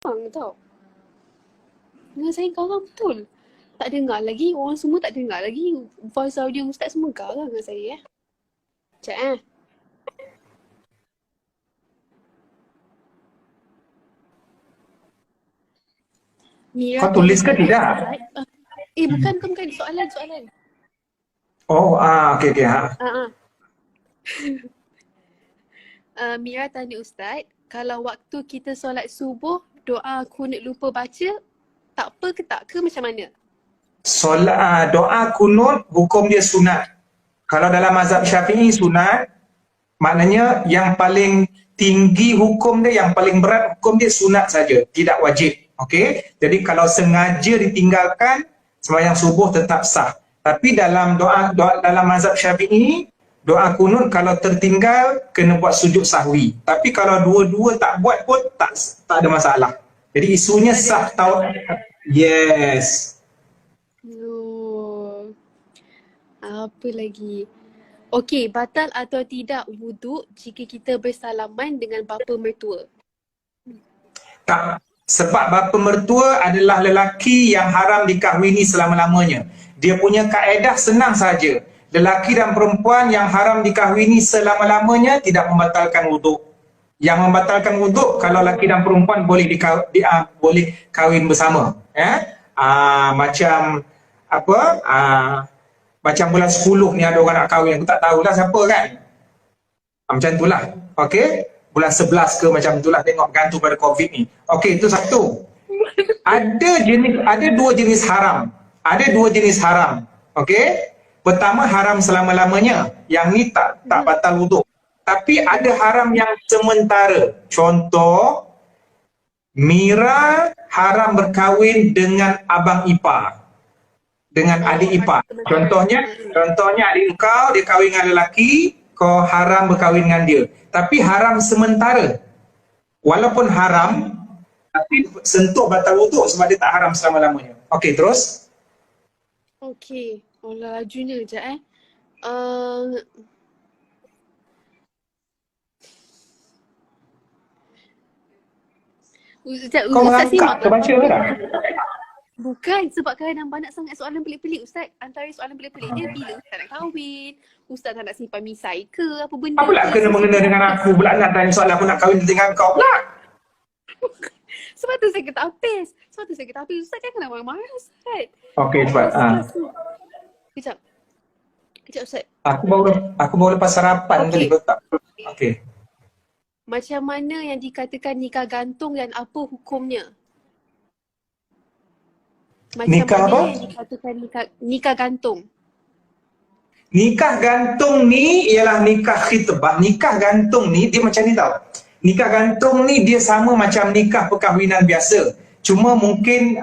tau. Dengan saya garang betul. Tak dengar lagi, orang semua tak dengar lagi. Voice audio ustaz semua garang dengan saya. Sekejap Mira Kau tulis ke tidak? bukan. Soalan. Oh, okey. Ha. Mira tanya Ustaz, kalau waktu kita solat subuh, doa kunut lupa baca, tak apa ke tak ke macam mana? Solat doa kunut hukum dia sunat. Kalau dalam mazhab Syafi'i sunat, maknanya yang paling tinggi hukum dia, yang paling berat hukum dia sunat saja, tidak wajib. Okey? Jadi kalau sengaja ditinggalkan, sembahyang subuh tetap sah. Tapi dalam doa dalam mazhab Syafi'i, doa kunut kalau tertinggal kena buat sujud sahwi. Tapi kalau dua-dua tak buat pun tak ada masalah. Jadi isunya sah tahu. Yes. Oh. Apa lagi? Okey, batal atau tidak wuduk jika kita bersalaman dengan bapa mertua? Tak. Sebab bapa mertua adalah lelaki yang haram dikahwini selama-lamanya. Dia punya kaedah senang saja. Lelaki dan perempuan yang haram dikahwini selama-lamanya tidak membatalkan wuduk. Yang membatalkan wuduk kalau lelaki dan perempuan boleh boleh kahwin bersama. Macam apa? Macam bulan 10 ni ada orang nak kahwin. Aku tak tahulah siapa kan. Macam itulah. Okey? Bulan 11 ke macam itulah, tengok bergantung pada COVID ni. Okey, itu satu. Ada dua jenis haram. Okey? Pertama haram selama-lamanya. Yang ni tak batal wuduk. Tapi ada haram yang sementara. Contoh, Mira haram berkahwin dengan abang ipar. Dengan adik ipar. Contohnya adik kau dia kahwin dengan lelaki, kau haram berkahwin dengan dia. Tapi haram sementara. Walaupun haram, tapi sentuh batal wuduk sebab dia tak haram selama-lamanya. Okey, terus. Okey. Allah lajunya sekejap Kau merangkak ke baca ke tak? Bukan, sebab kadang banyak sangat soalan pelik-pelik Ustaz. Antara soalan pelik-pelik dia bila Ustaz nak kahwin, Ustaz tak nak simpan misai ke, apa benda. Apa pula kena mengena dengan aku pula nak tanya soalan aku nak kahwin dengan kau pula? Sebab tu saya kata habis. Ustaz kan kena marah-marah Ustaz. Okey, cepat. Kejap Ustaz. Aku baru lepas sarapan tadi. Okey. Macam mana yang dikatakan nikah gantung dan apa hukumnya? Nikah apa? Yang dikatakan nikah gantung? Nikah gantung ni ialah nikah khitbah. Nikah gantung ni dia macam ni tau. Nikah gantung ni dia sama macam nikah perkahwinan biasa. Cuma mungkin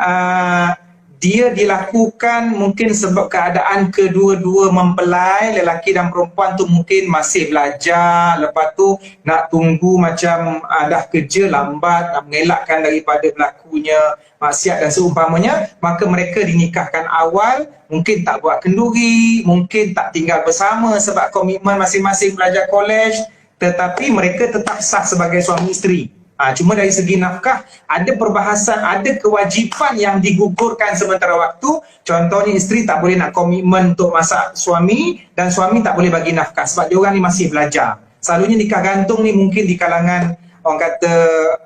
dia dilakukan mungkin sebab keadaan kedua-dua mempelai, lelaki dan perempuan tu mungkin masih belajar, lepas tu nak tunggu macam dah kerja lambat, nak mengelakkan daripada berlakunya maksiat dan seumpamanya, maka mereka dinikahkan awal, mungkin tak buat kenduri, mungkin tak tinggal bersama sebab komitmen masing-masing belajar kolej, tetapi mereka tetap sah sebagai suami isteri. Cuma dari segi nafkah, ada perbahasan, ada kewajipan yang digugurkan sementara waktu. Contohnya isteri tak boleh nak komitmen untuk masak suami dan suami tak boleh bagi nafkah sebab dia orang ni masih belajar. Selalunya nikah gantung ni mungkin di kalangan orang kata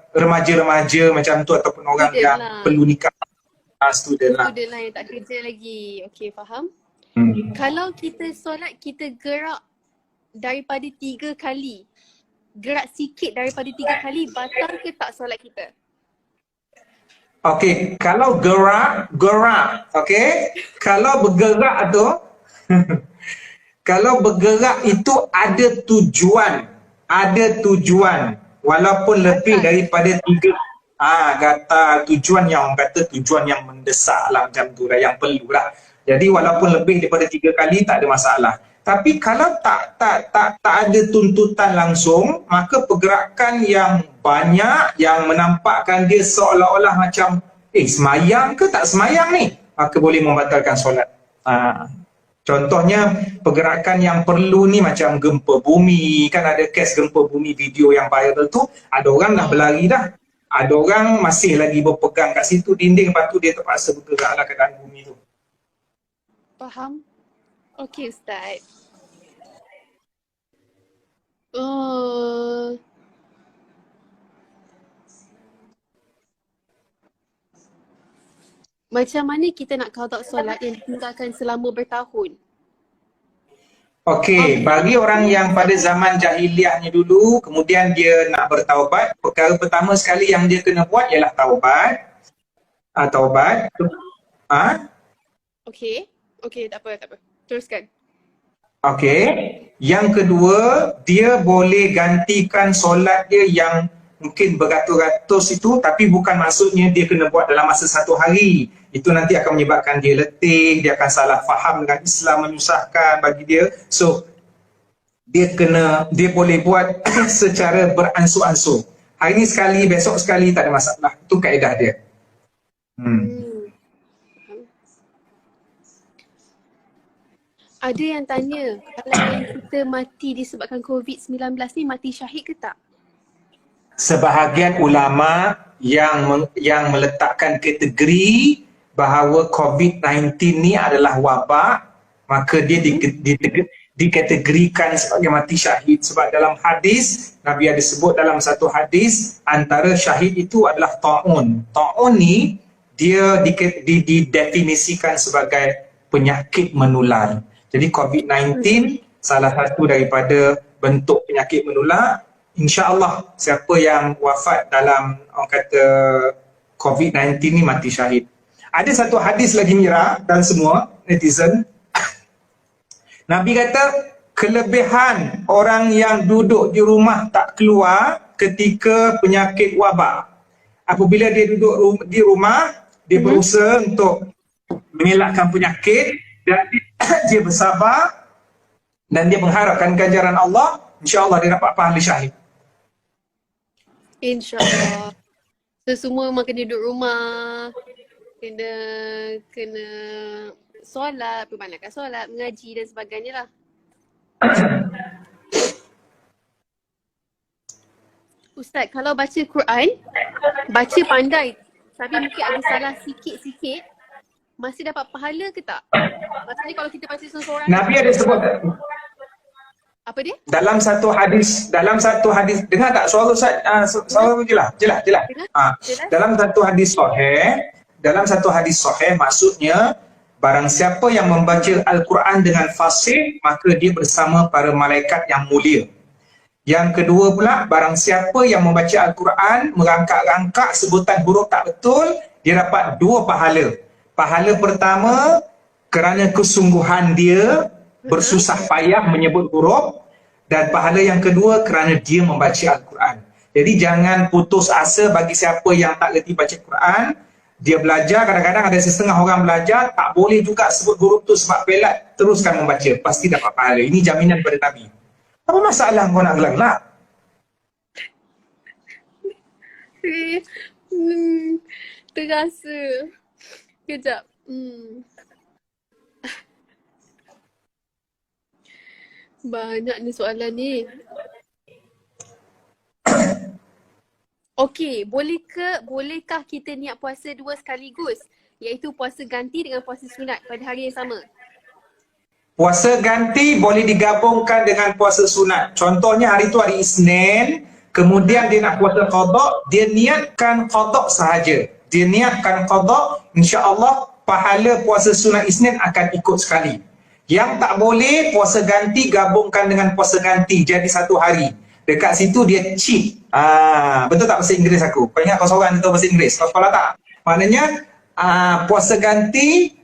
remaja-remaja macam tu ataupun orang yang perlu nikah. Student lah yang tak kerja lagi. Okey, faham. Kalau kita solat, kita gerak daripada 3 kali. Gerak sikit daripada 3 kali, batal ke tak solat kita? Okey, kalau gerak, okey. Kalau bergerak tu, kalau bergerak itu ada tujuan. Walaupun lebih daripada 3. Kata tujuan yang orang kata tujuan yang mendesak lah macam tu lah, yang perlu lah. Jadi walaupun lebih daripada 3 kali tak ada masalah. Tapi kalau tak ada tuntutan langsung, maka pergerakan yang banyak yang menampakkan dia seolah-olah macam semayang ke tak semayang ni, maka boleh membatalkan solat. Contohnya pergerakan yang perlu ni macam gempa bumi, kan ada kes gempa bumi video yang viral tu, ada orang dah berlari dah. Ada orang masih lagi berpegang kat situ dinding, lepas tu dia terpaksa bergerak lah ke dalam bumi tu. Faham? Okey Ustaz. Oh, macam mana kita nak qada solat yang ditinggalkan selama bertahun? Okey, bagi orang yang pada zaman jahiliahnya dulu, kemudian dia nak bertaubat, perkara pertama sekali yang dia kena buat ialah taubat. Taubat. Okey. Okey, tak apa. Teruskan. Okey. Yang kedua, dia boleh gantikan solat dia yang mungkin beratus-ratus itu, tapi bukan maksudnya dia kena buat dalam masa satu hari. Itu nanti akan menyebabkan dia letih, dia akan salah faham dengan Islam, menyusahkan bagi dia. So, dia boleh buat secara beransur-ansur. Hari ni sekali, besok sekali, tak ada masalah. Itu kaedah dia. Ada yang tanya, kalau kita mati disebabkan COVID-19 ni mati syahid ke tak? Sebahagian ulama yang meletakkan kategori bahawa COVID-19 ni adalah wabak, maka dia dikategorikan sebagai mati syahid. Sebab dalam hadis, Nabi ada sebut dalam satu hadis, antara syahid itu adalah ta'un. Ta'un ni dia didefinisikan sebagai penyakit menular. Jadi COVID-19 salah satu daripada bentuk penyakit menular. InsyaAllah siapa yang wafat dalam orang kata COVID-19 ni mati syahid. Ada satu hadis lagi Mira dan semua netizen. Nabi kata kelebihan orang yang duduk di rumah tak keluar ketika penyakit wabak. Apabila dia duduk di rumah, dia berusaha untuk mengelakkan penyakit dan dia bersabar dan dia mengharapkan ganjaran Allah, insya-Allah dia dapat pahala syahid. InsyaAllah. So, semua memang kena duduk rumah, kena solat, perbanyakkan solat, mengaji dan sebagainya lah. Ustaz, kalau baca Quran, baca pandai tapi mungkin ada salah sikit-sikit, masih dapat pahala ke tak? Maksudnya kalau kita baca seorang Nabi ada sebut apa dia? dalam satu hadis, dengar tak suara Ustaz? Suara jelas. Dalam satu hadis sahih, maksudnya barang siapa yang membaca Al-Quran dengan fasih, maka dia bersama para malaikat yang mulia. Yang kedua pula, barang siapa yang membaca Al-Quran merangkak-rangkak sebutan huruf tak betul, dia dapat 2 pahala. Pahala pertama kerana kesungguhan dia bersusah payah menyebut huruf, dan pahala yang kedua kerana dia membaca Al-Quran. Jadi jangan putus asa bagi siapa yang tak reti baca Quran. Dia belajar, kadang-kadang ada setengah orang belajar tak boleh juga sebut huruf tu sebab pelat, teruskan membaca, pasti dapat pahala. Ini jaminan daripada Nabi. Apa masalah kau nak gelak-gelak? Terasa. Kejap. Banyak ni soalan ni. Okey, bolehkah kita niat puasa 2 sekaligus? Iaitu puasa ganti dengan puasa sunat pada hari yang sama? Puasa ganti boleh digabungkan dengan puasa sunat. Contohnya hari tu hari Isnin, kemudian dia nak puasa qada, dia niatkan qada sahaja. Dia niatkan qada, insya-Allah pahala puasa sunat Isnin akan ikut sekali. Yang tak boleh, puasa ganti gabungkan dengan puasa ganti jadi satu hari. Dekat situ dia cheat. Betul tak bahasa Inggeris aku? Kau ingat kau seorang tahu bahasa Inggeris? Kau sekolah tak? Maknanya puasa ganti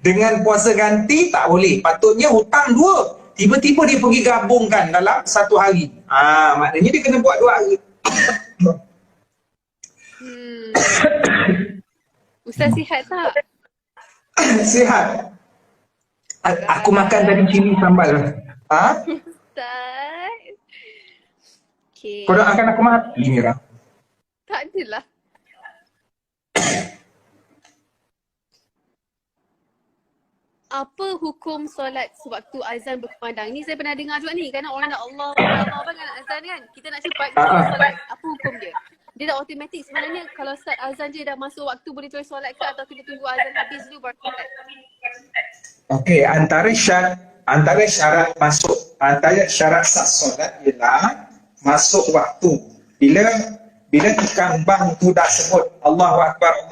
dengan puasa ganti tak boleh. Patutnya hutang 2. Tiba-tiba dia pergi gabungkan dalam satu hari. Maknanya dia kena buat 2 hari. Ustaz sihat tak? Sihat. Aku makan tadi cili sambal. Ustaz. Okay. Kau doakan aku mati, Mira? Tak adalah. Apa hukum solat sewaktu azan berkumandang? Ni saya pernah dengar juga ni. Kerana orang nak Allah kan nak azan kan. Kita nak cepat solat. Apa hukum dia? dia dah automatik sebenarnya kalau start azan je dah masuk waktu boleh terus solat ke atau kena tunggu azan habis dulu baru solat? Okey, antara syarat sah solat ialah masuk waktu. Bila ikan bang tu dah sebut Allahu Akbar,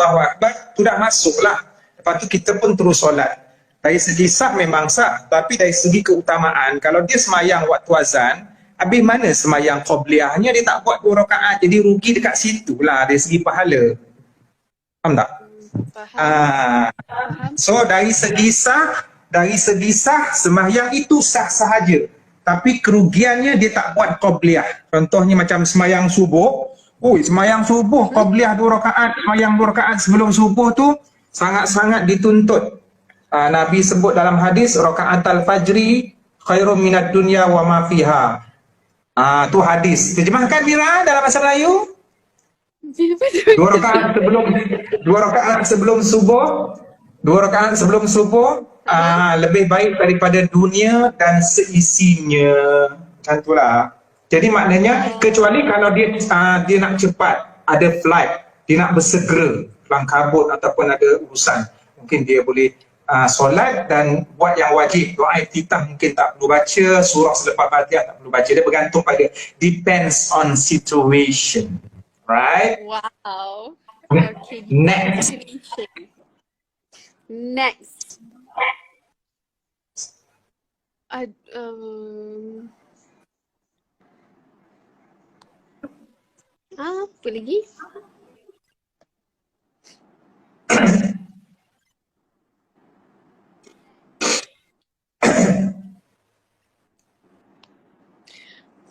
tu dah masuklah. Lepas tu kita pun terus solat. Dari segi sah memang sah, tapi dari segi keutamaan, kalau dia semayang waktu azan, habis mana semayang qabliyahnya, dia tak buat 2 rakaat, jadi rugi dekat situ lah dari segi pahala. Faham tak? Faham. Faham. So dari segi sah sembahyang itu sah sahaja. Tapi kerugiannya dia tak buat qabliyah. Contohnya macam sembahyang subuh. Sembahyang subuh qabliyah 2 rakaat, sembahyang 2 rakaat sebelum subuh tu sangat-sangat dituntut. Nabi sebut dalam hadis rakaat al-fajri khairum minad dunya wa ma fiha. Tu hadis. Terjemahkan Mira dalam bahasa Melayu. 2 rakaat sebelum subuh. 2 rakaat sebelum subuh lebih baik daripada dunia dan seisinya. Macam itulah. Jadi maknanya kecuali kalau dia nak cepat, ada flight, dia nak bersegera, kelang kabut ataupun ada urusan, mungkin dia boleh solat dan buat yang wajib. Doa iftitah mungkin tak perlu baca, surah selepas Fatihah tak perlu baca. Dia bergantung pada, depends on situation. Right? Wow. Okay. Next. Next. Apa lagi?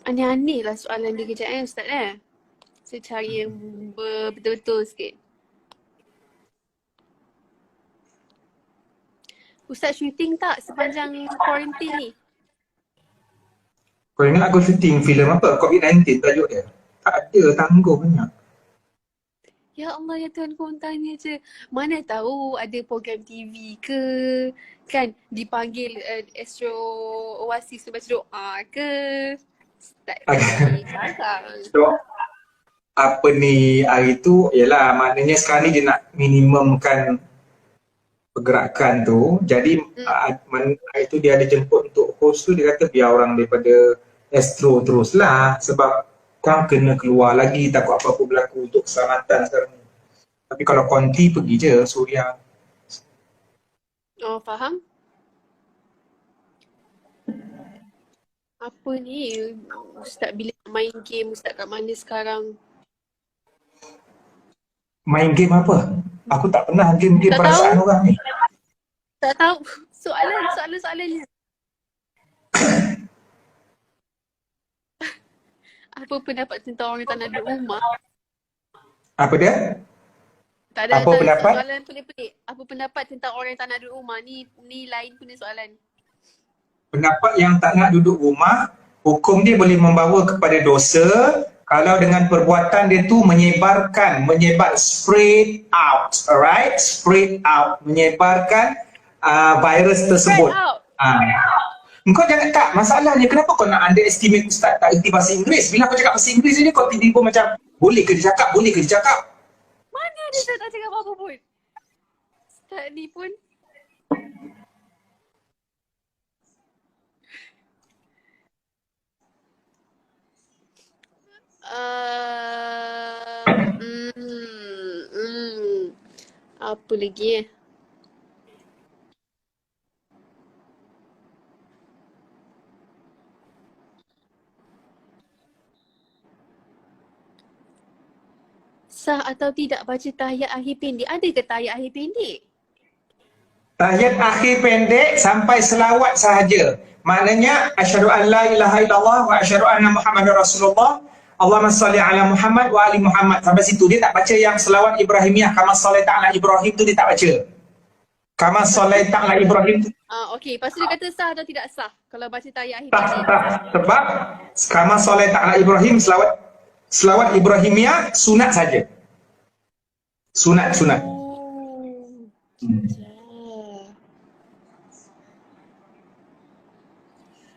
Aneh-aneh lah soalan dia kejap Ustaz Saya cari yang betul-betul sikit. Ustaz syuting tak sepanjang quarantine ni? Kau ingat aku syuting filem apa? COVID-19 tajuk dia. Tak ada, tangguh banyak. Ya Allah, ya Tuhan, kau tanya je. Mana tahu ada program TV ke, kan dipanggil Astro Oasis tu baca doa ke. Tak sekarang. So, apa ni hari tu, ialah maknanya sekarang ni dia nak minimumkan pergerakan tu. Jadi hari tu dia ada jemput untuk host tu, dia kata biar orang daripada Astro teruslah sebab kau kena keluar lagi, takut apa-apa berlaku untuk keselamatan sekarang ni. Tapi kalau konti pergi je Suria. Oh, faham? Apa ni? Ustaz bila main game, Ustaz kat mana sekarang? Main game apa? Aku tak pernah game-game Tak perasaan tahu. orang ni. Tak tahu. Soalannya. Apa pendapat tentang orang yang tak nak duduk rumah? Apa dia? Tak ada. Apa pendapat? Soalan pelik-pelik. Apa pendapat tentang orang yang tak nak duduk rumah? Ni lain punya soalan. Pendapat yang tak nak duduk rumah, hukum dia boleh membawa kepada dosa kalau dengan perbuatan dia tu menyebar spread out, alright? Spread out, menyebarkan virus tersebut. Engkau jangan, tak, masalahnya kenapa kau nak underestimate Ustaz tak erti bahasa Inggeris? Bila aku cakap bahasa Inggeris ni kau tiba-tiba macam boleh ke dia cakap? Mana dia tak cakap apa-apa pun? Ustaz ni pun apa lagi Sah atau tidak baca tahiyat akhir pendek? Ada ke tahiyat akhir pendek? Tahiyat akhir pendek sampai selawat sahaja. Maknanya asyhadu an la ilaha illallah wa asyhadu anna Muhammadar Rasulullah. Allahumma salli ala Muhammad wa ali Muhammad. Sampai situ dia tak baca yang selawat Ibrahimiyah, kama sallaita ala Ibrahim tu dia tak baca. Kama sallaita ala Ibrahim tu. Okey, lepas tu dia kata sah atau tidak sah kalau baca tahiyat akhir Tak, pendek? sebab kama sallaita ala Ibrahim, selawat Ibrahimiyah sunat saja. Sunat.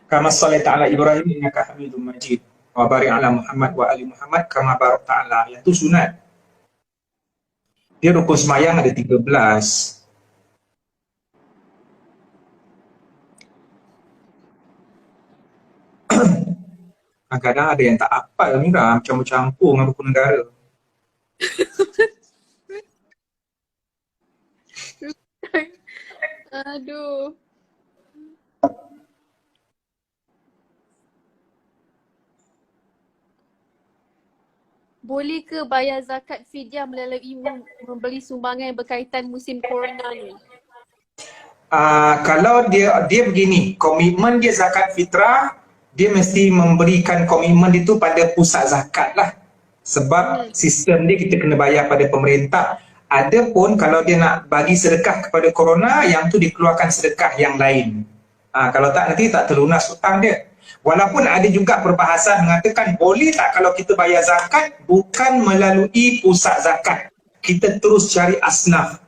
Kama sallaita ala Ibrahim innaka Hamidum Majid. Wa barik ala Muhammad wa ali Muhammad kama barakta ala. Yang tu sunat. Dia rukun semayang ada 13. Kadang-kadang ada yang tak hafal Mira, macam campur dengan rukun negara. Aduh. Boleh ke bayar zakat fidyah melalui membeli sumbangan yang berkaitan musim corona ni? Kalau dia begini, komitmen dia zakat fitrah, dia mesti memberikan komitmen itu pada pusat zakat lah. Sebab sistem dia kita kena bayar pada pemerintah. Adapun kalau dia nak bagi sedekah kepada corona, yang tu dikeluarkan sedekah yang lain. Kalau tak nanti tak terlunas hutang dia. Walaupun ada juga perbahasan mengatakan boleh tak kalau kita bayar zakat bukan melalui pusat zakat. Kita terus cari asnaf.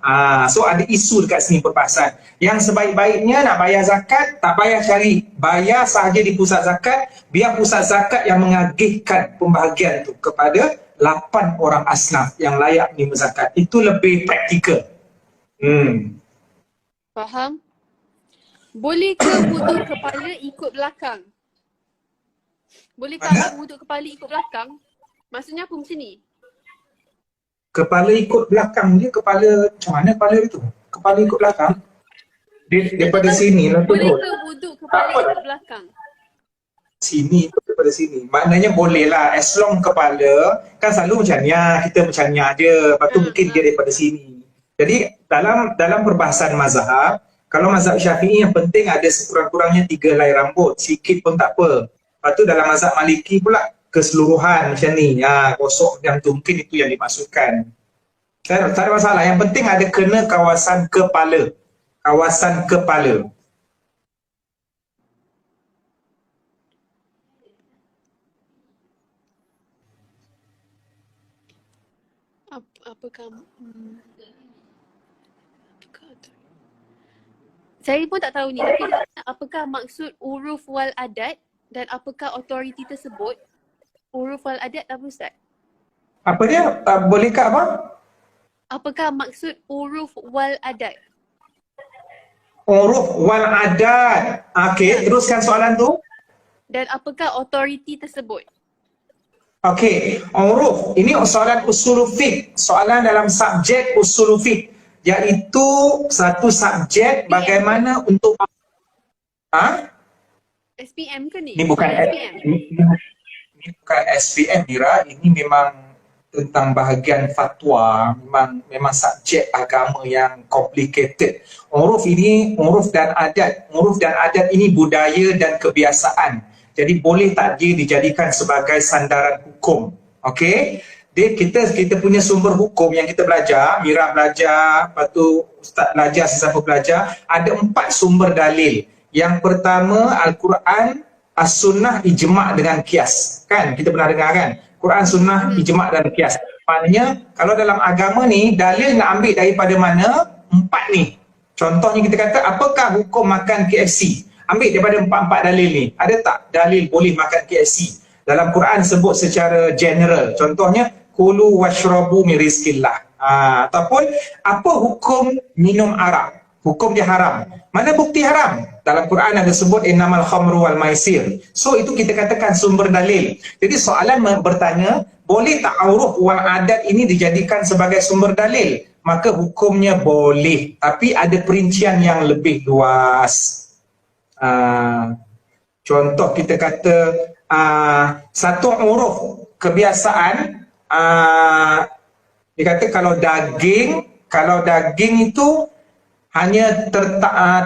So ada isu dekat sini perbahasan. Yang sebaik-baiknya nak bayar zakat, tak payah cari. Bayar sahaja di pusat zakat, biar pusat zakat yang mengagihkan pembahagian tu kepada 8 orang asnaf yang layak menerima zakat. Itu lebih praktikal. Faham? Boleh ke wuduk kepala ikut belakang? Boleh ke abang wuduk kepala ikut belakang? Maksudnya apa macam ni? Kepala ikut belakang dia, kepala macam mana kepala itu? Kepala ikut belakang? Daripada sini lah tu. Boleh ke wuduk kepala ikut belakang? Sini tu daripada sini. Maknanya boleh lah. As long kepala, kan selalu macam ni, kita macam ni je. Lepas tu mungkin dia daripada sini. Jadi dalam perbahasan mazhab, kalau mazhab Syafi'i yang penting ada sekurang-kurangnya 3 helai rambut. Sikit pun tak apa. Lepas tu dalam mazhab Maliki pula, keseluruhan macam ni, kosok yang tu mungkin itu yang dimaksudkan. Tak ada masalah, yang penting ada kena kawasan kepala. Kawasan kepala. Apakah saya pun tak tahu ni, tapi apakah maksud uruf wal adat dan apakah autoriti tersebut? Uruf wal adat apa Ustaz? Apa dia? Bolehkah apa? Apakah maksud uruf wal adat? Uruf wal adat. Okey, teruskan soalan tu. Dan apakah autoriti tersebut? Okey, uruf. Ini soalan usul fiqh. Soalan dalam subjek usul fiqh. Iaitu satu subjek bagaimana untuk... SPM ke ni? Ini bukan SPM. Ini bukan SPM Mira, ini memang tentang bahagian fatwa, memang subjek agama yang complicated. Uruf ini, uruf dan adat. Uruf dan adat ini budaya dan kebiasaan. Jadi boleh tak dia dijadikan sebagai sandaran hukum? Okey? Kita punya sumber hukum yang kita belajar, Mira belajar, lepas tu Ustaz belajar, sesiapa belajar, ada 4 sumber dalil. Yang pertama Al-Quran, As-Sunnah, Ijma' dengan Qiyas. Kan? Kita pernah dengar kan? Quran, Sunnah, Ijma' dan Qiyas. Maknanya kalau dalam agama ni, dalil nak ambil daripada mana? 4 ni. Contohnya kita kata, apakah hukum makan KFC? Ambil daripada 4 dalil ni. Ada tak dalil boleh makan KFC? Dalam Quran sebut secara general. Contohnya, kulu washrabu min rizqillah. Ataupun apa hukum minum arak? Hukum dia haram. Mana bukti haram? Dalam Quran ada sebut innamal khamru wal maisir. So itu kita katakan sumber dalil. Jadi soalan bertanya, boleh tak uruf wal adat ini dijadikan sebagai sumber dalil? Maka hukumnya boleh, tapi ada perincian yang lebih luas. Contoh kita kata satu uruf kebiasaan, dia kata kalau daging itu hanya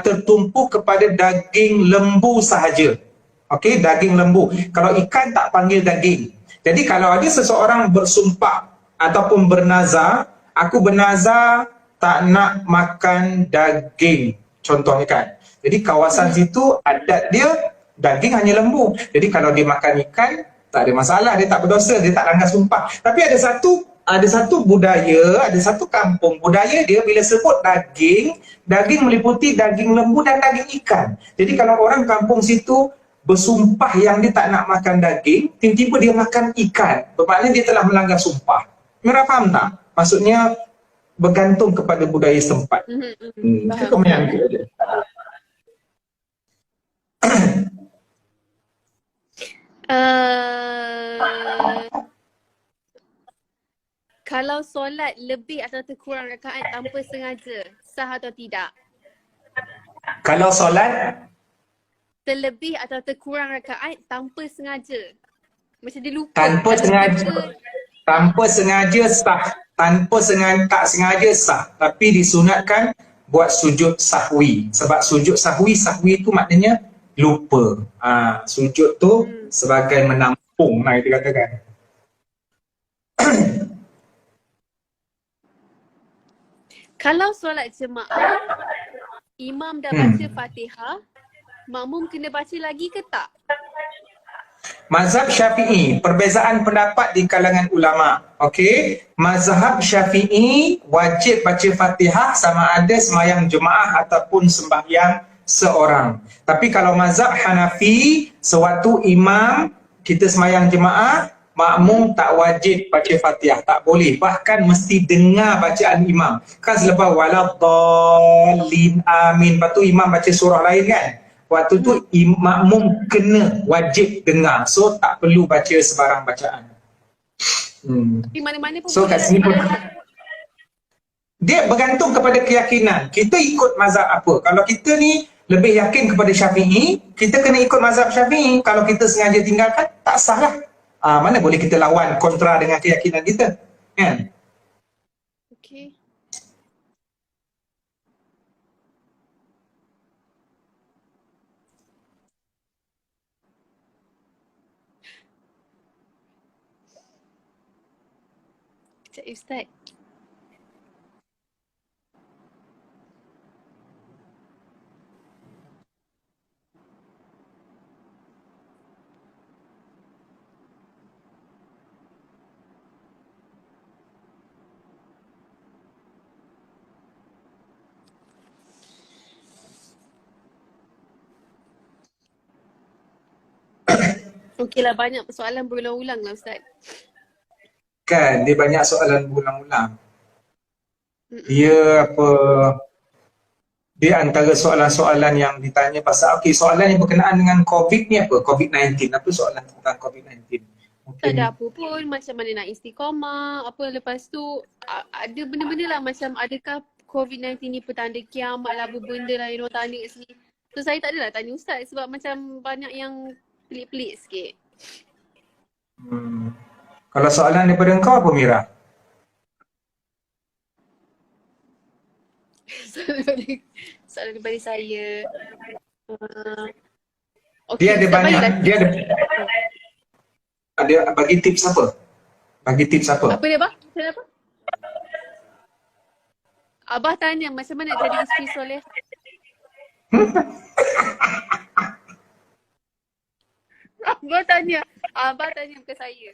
tertumpu kepada daging lembu sahaja. Okey, daging lembu. Kalau ikan tak panggil daging. Jadi kalau ada seseorang bersumpah ataupun bernazar, aku bernazar tak nak makan daging. Contohnya kan. Jadi kawasan situ adat dia daging hanya lembu. Jadi kalau dia makan ikan, tak ada masalah, dia tak berdosa, dia tak langgar sumpah. Tapi ada satu budaya, ada satu kampung, budaya dia bila sebut daging meliputi daging lembu dan daging ikan. Jadi kalau orang kampung situ bersumpah yang dia tak nak makan daging, tiba-tiba dia makan ikan. Bermakna dia telah melanggar sumpah. Mira faham tak? Maksudnya bergantung kepada budaya setempat. Itu kemenangan dia. Kalau solat lebih atau terkurang rakaat tanpa sengaja, sah atau tidak? Kalau solat Terlebih atau terkurang rakaat tanpa sengaja. Macam dia lupa. tanpa sengaja, tanpa sengaja sah. Tanpa sengaja, tak sengaja sah. Tapi disunatkan buat sujud sahwi. Sebab sujud sahwi itu maknanya lupa. Sujud tu sebagai menampung lah kita katakan. Kalau solat jemaah, imam dah baca Fatihah, makmum kena baca lagi ke tak? Mazhab Syafi'i, perbezaan pendapat di kalangan ulama. Okey, mazhab Syafi'i wajib baca Fatihah sama ada sembahyang jemaah ataupun sembahyang seorang. Tapi kalau mazhab Hanafi, sewaktu imam kita sembahyang jemaah, makmum tak wajib baca Fatihah, tak boleh. Bahkan mesti dengar bacaan imam. Kan selepas waladhdallin amin, lepas tu imam baca surah lain kan. Waktu tu makmum kena wajib dengar. So tak perlu baca sebarang bacaan. Tapi mana-mana pun so kat sini pun dia bergantung kepada keyakinan. Kita ikut mazhab apa? Kalau kita ni lebih yakin kepada Syafi'i, kita kena ikut mazhab Syafi'i. Kalau kita sengaja tinggalkan, tak sah lah. Mana boleh kita lawan kontra dengan keyakinan kita, kan? Okay. Sekejap Ustaz. Okey lah, banyak persoalan berulang-ulang lah Ustaz. Kan, dia banyak soalan berulang-ulang. Dia apa, dia antara soalan-soalan yang ditanya pasal, okey, soalan yang berkenaan dengan COVID ni apa? COVID-19, apa soalan tentang COVID-19? Tak ada apa pun, macam mana nak istiqamah, apa lepas tu ada benda-benda lah macam adakah COVID-19 ni petanda kiamat lah, apa benda lah yang orang tanya kat sini. So saya tak adalah tanya Ustaz sebab macam banyak yang pelik-pelik sikit. Kalau soalan daripada engkau apa Mira? Soalan daripada saya. Dia ada banyak, dia bagi tips apa? Bagi tips apa? Apa dia Abah? Macam apa? Abah tanya macam mana nak jadi isteri soleh. Abah tanya bukan saya.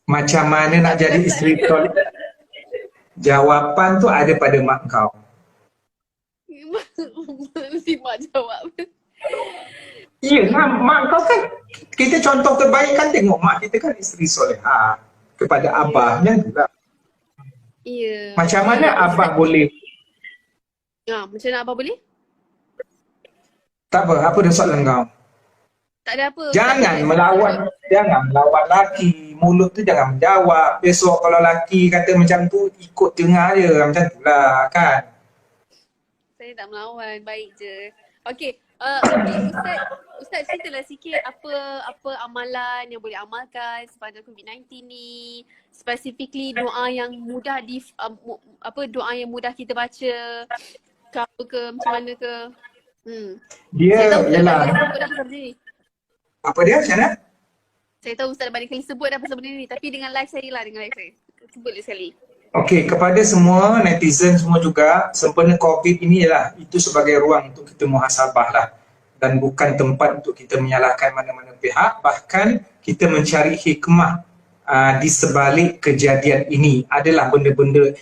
Macam mana nak jadi isteri soleh? Jawapan tu ada pada mak kau. Mesti mak jawab. Ya, mak kau kan, kita contoh terbaik kan tengok mak kita kan isteri soleha kepada abahnya juga. Ya. Macam mana abah boleh? Macam mana abah boleh? Tak apa dah soalan kau? Tak ada apa. Jangan melawan laki. Mulut tu jangan menjawab. Besok kalau laki kata macam tu, ikut dengar je. Macam tu lah kan. Saya tak melawan, baik je. Okey, Ustaz ceritalah sikit apa amalan yang boleh amalkan sepanjang COVID-19 ni. Specifically doa yang mudah doa yang mudah kita baca ke apa ke, macam mana ke. Dia ialah apa dia macam mana? Saya tahu Ustaz banyak kali sebut dah pasal benda ni, tapi dengan live saya lah, sebut sekali. Okey, kepada semua netizen semua juga, sempena COVID ini ialah itu sebagai ruang untuk kita muhasabah lah, dan bukan tempat untuk kita menyalahkan mana-mana pihak. Bahkan kita mencari hikmah di sebalik kejadian ini. Adalah benda-benda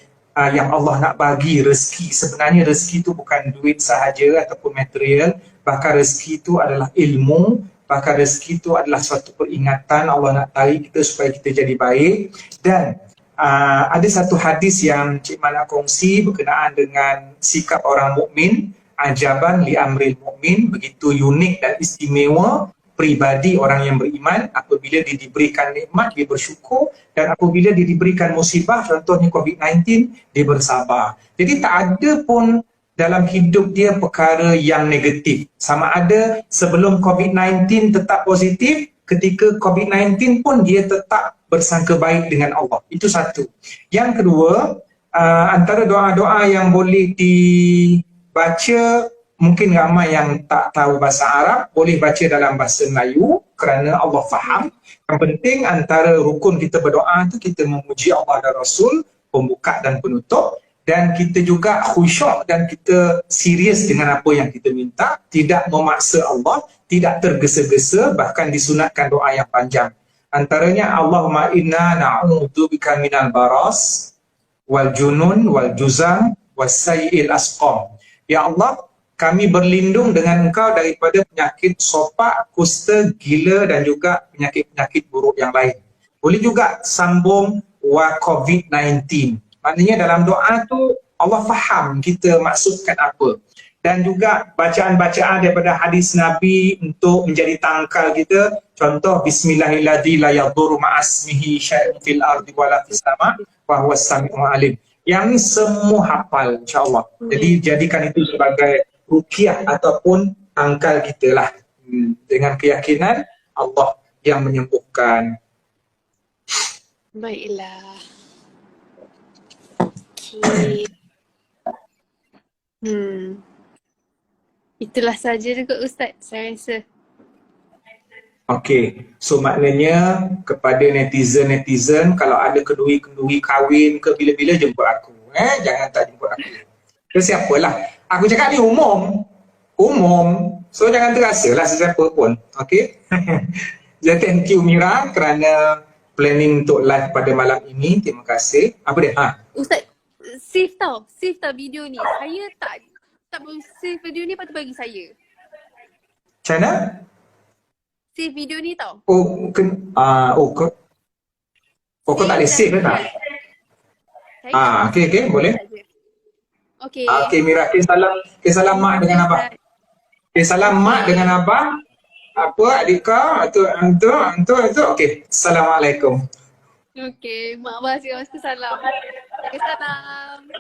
yang Allah nak bagi rezeki. Sebenarnya rezeki itu bukan duit sahaja ataupun material, bahkan rezeki itu adalah ilmu, bahkan rezeki itu adalah suatu peringatan Allah nak tarik kita supaya kita jadi baik. Dan ada satu hadis yang Cik Man nak kongsi berkenaan dengan sikap orang mukmin, ajaban li amril mukmin, begitu unik dan istimewa pribadi orang yang beriman. Apabila dia diberikan nikmat, dia bersyukur, dan apabila dia diberikan musibah, contohnya COVID-19, dia bersabar. Jadi tak ada pun dalam hidup dia perkara yang negatif. Sama ada sebelum COVID-19 tetap positif, ketika COVID-19 pun dia tetap bersangka baik dengan Allah. Itu satu. Yang kedua, antara doa-doa yang boleh dibaca, mungkin ramai yang tak tahu bahasa Arab, boleh baca dalam bahasa Melayu kerana Allah faham. Yang penting antara rukun kita berdoa tu kita memuji Allah dan Rasul, pembuka dan penutup, dan kita juga khusyuk dan kita serius dengan apa yang kita minta, tidak memaksa Allah, tidak tergesa-gesa, bahkan disunatkan doa yang panjang. Antaranya Allahumma inna na'udzubika minal baras wal junun wal juzam was sayyi'il asqam. Ya Allah, kami berlindung dengan Engkau daripada penyakit sopak, kusta, gila dan juga penyakit-penyakit buruk yang lain. Boleh juga sambung wa COVID-19. Maknanya dalam doa tu Allah faham kita maksudkan apa. Dan juga bacaan-bacaan daripada hadis Nabi untuk menjadi tangkal kita. Contoh bismillahirrahmanirrahim la yadurru ma'asmihi syai'un fil ardi wala fis sama' wa huwas sami'ul alim. Yang ni semua hafal insya-Allah. Jadi jadikan itu sebagai ruqyah ataupun tangkal kita lah. Dengan keyakinan Allah yang menyembuhkan. Baiklah. Okay. Itulah saja juga Ustaz, saya rasa. Okey, so maknanya kepada netizen-netizen, kalau ada kenduri-kenduri kahwin ke bila-bila jemput aku. Jangan tak jemput aku. Ke siapalah. Aku cakap ni umum. So jangan terasalah sesiapa pun. Okey. Jadi thank you Mira kerana planning untuk live pada malam ini. Terima kasih. Apa dia? Ustaz, save tau video ni. Saya tak mau save video ni, patut bagi saya. Macam mana? Save video ni tau. Kau tak boleh save ke tak? Okey, boleh. Okey. Okey Mira, salam mak dengan abang. Salam mak dengan abang. Apa adik kau? Itu. Okey. Assalamualaikum. Okey, mak abang salam. Salam.